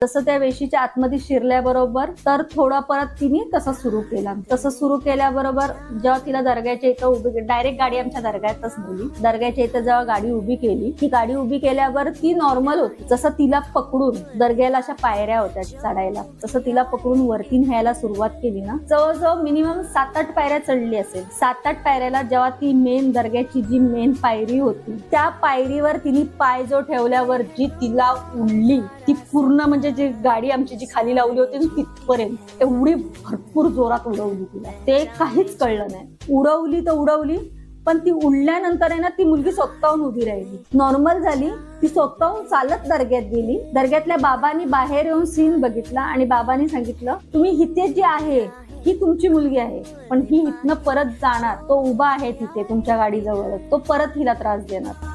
तसं त्या वेशीच्या आतमध्ये शिरल्याबरोबर तर थोडा परत तिने तसं सुरू केला. तसं सुरू केल्याबरोबर जेव्हा तिला दर्ग्याच्या इथं उभी, डायरेक्ट गाडी आमच्या दर्ग्यातच नेली. दर्ग्याच्या इथं जेव्हा गाडी उभी केली, ती गाडी उभी केल्यावर ती नॉर्मल होती. जसं तिला पकडून, दर्ग्याला अशा पायऱ्या होत्या चढायला, तसं तिला पकडून वरती न्यायला सुरुवात केली ना, जवळजवळ मिनिमम 7-8 पायऱ्या चढली असेल. 7-8 पायऱ्याला जेव्हा ती मेन दर्ग्याची जी मेन पायरी होती, त्या पायरीवर तिने पाय जो ठेवल्यावर जी तिला उडली, ती पूर्ण म्हणजे जी गाडी आमची जी खाली लावली होती तिथपर्यंत एवढी भरपूर जोरात उडवली तिला. ते काहीच कळलं नाही. उडवली तर उडवली, पण ती उडल्यानंतर आहे ना, ती मुलगी स्वतःहून उभी राहिली, नॉर्मल झाली. ती स्वतःहून चालत दर्ग्यात गेली. दर्ग्यातल्या बाबांनी बाहेर येऊन सीन बघितला आणि बाबांनी सांगितलं, तुम्ही इथे जी आहे ही तुमची मुलगी आहे, पण ही इथनं परत जाणार, तो उभा आहे तिथे तुमच्या गाडीजवळ, तो परत हिला त्रास देणार.